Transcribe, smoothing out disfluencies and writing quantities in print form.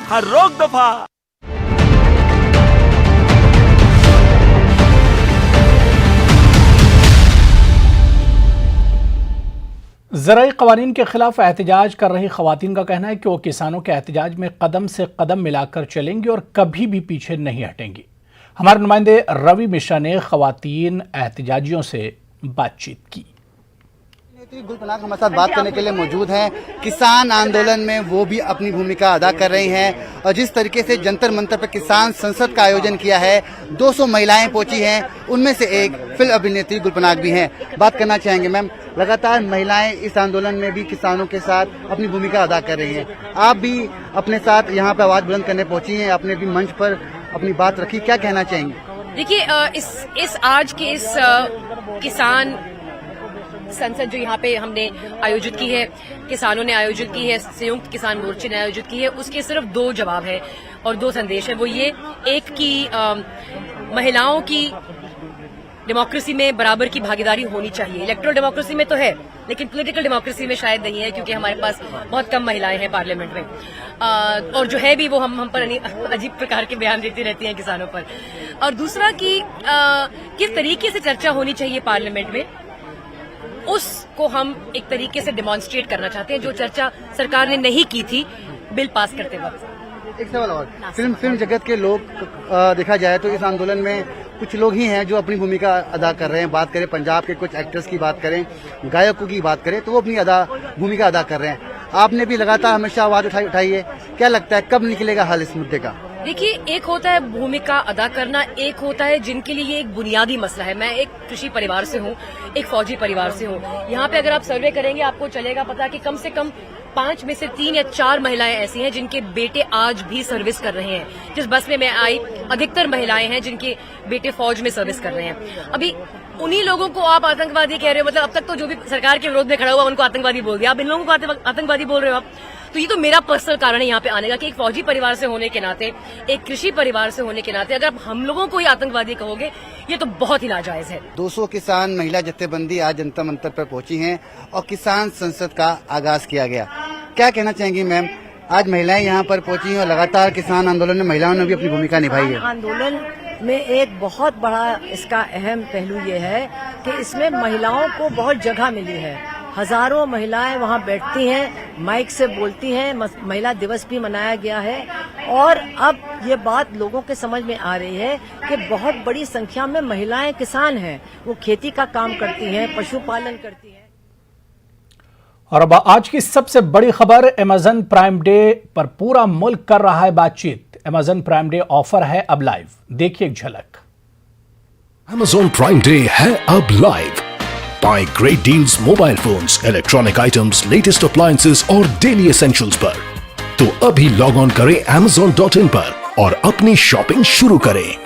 हर रोक दफा। ज़राई क़वानीन के खिलाफ एहतजाज कर रही ख़वातीन का कहना है कि वो किसानों के एहतजाज में कदम से कदम मिलाकर चलेंगी और कभी भी पीछे नहीं हटेंगी। हमारे नुमाइंदे रवि मिश्रा ने ख़वातीन एहतजाजियों से बातचीत की। गुल पनाग हमारे साथ बात करने के लिए मौजूद हैं। किसान आंदोलन में वो भी अपनी भूमिका अदा कर रही हैं और जिस तरीके से जंतर मंतर पर किसान संसद का आयोजन किया है, 200 महिलाएं पहुंची हैं, उनमें से एक फिल्म अभिनेत्री गुल पनाग भी हैं। बात करना चाहेंगे मैम, लगातार महिलाएं इस आंदोलन में भी किसानों के साथ अपनी भूमिका अदा कर रही हैं, आप भी अपने साथ यहाँ पे आवाज बुलंद करने पहुंची हैं, आपने भी मंच पर अपनी बात रखी, क्या कहना चाहेंगे? देखिए, इस आज के इस किसान संसद जो यहाँ पे हमने आयोजित की है, किसानों ने आयोजित की है, संयुक्त किसान मोर्चे ने आयोजित की है, उसके सिर्फ 2 जवाब है और 2 संदेश है। वो ये, एक की महिलाओं की डेमोक्रेसी में बराबर की भागीदारी होनी चाहिए। इलेक्टोरल डेमोक्रेसी में तो है, लेकिन पॉलिटिकल डेमोक्रेसी में शायद नहीं है, क्योंकि हमारे पास बहुत कम महिलाएं हैं पार्लियामेंट में, और जो है भी वो हम पर अजीब प्रकार के बयान देती रहती हैं किसानों पर। और दूसरा कि किस तरीके से चर्चा होनी चाहिए पार्लियामेंट में, उसको हम एक तरीके से डेमोन्स्ट्रेट करना चाहते हैं, जो चर्चा सरकार ने नहीं की थी बिल पास करते वक्त। एक सवाल और, फिल्म जगत के लोग देखा जाए तो इस आंदोलन में कुछ लोग ही हैं जो अपनी भूमिका अदा कर रहे हैं। बात करें पंजाब के कुछ एक्टर्स की, बात करें गायकों की बात करें, तो वो अपनी भूमिका अदा कर रहे हैं। आपने भी लगातार हमेशा आवाज उठाई है, क्या लगता है कब निकलेगा हल इस मुद्दे का? देखिए, एक होता है भूमिका अदा करना, एक होता है जिनके लिए ये एक बुनियादी मसला है। मैं एक कृषि परिवार से हूँ, एक फौजी परिवार से हूँ। यहाँ पे अगर आप सर्वे करेंगे आपको चलेगा पता कि कम से कम 5 में से 3 या 4 महिलाएं ऐसी हैं जिनके बेटे आज भी सर्विस कर रहे हैं। जिस बस में मैं आई, अधिकतर महिलाएं हैं जिनके बेटे फौज में सर्विस कर रहे हैं। अभी उन्हीं लोगों को आप आतंकवादी कह रहे हो, मतलब अब तक तो जो भी सरकार के विरोध में खड़ा हुआ उनको आतंकवादी बोल दिया, आप इन लोगों को आतंकवादी बोल रहे हो आप। तो ये तो मेरा पर्सनल कारण है यहाँ पे आने का कि एक फौजी परिवार से होने के नाते, एक कृषि परिवार से होने के नाते अगर हम लोगों को ही आतंकवादी कहोगे, ये तो बहुत ही नाजायज है। 200 किसान महिला जत्थेबंदी आज जंतर मंतर पर पहुंची हैं और किसान संसद का आगाज किया गया। क्या कहना चाहेंगी मैम, आज महिलाएं यहाँ पर पहुंची हैं और लगातार किसान आंदोलन में महिलाओं ने भी अपनी भूमिका निभाई है। आंदोलन में एक बहुत बड़ा इसका अहम पहलू ये है कि इसमें महिलाओं को बहुत जगह मिली है। हजारों महिलाएं वहां बैठती हैं, माइक से बोलती हैं, महिला दिवस भी मनाया गया है और अब ये बात लोगों के समझ में आ रही है कि बहुत बड़ी संख्या में महिलाएं किसान हैं, वो खेती का काम करती हैं, पशुपालन करती हैं। और अब आज की सबसे बड़ी खबर, अमेजन प्राइम डे पर पूरा मुल्क कर रहा है बातचीत। अमेजन प्राइम डे ऑफर है अब लाइव, देखिए एक झलक। अमेजन प्राइम डे है अब live. Buy great deals mobile phones, electronic items, latest appliances और डेली एसेंशियल्स पर। तो अभी लॉग ऑन करें Amazon.in पर और अपनी शॉपिंग शुरू करें।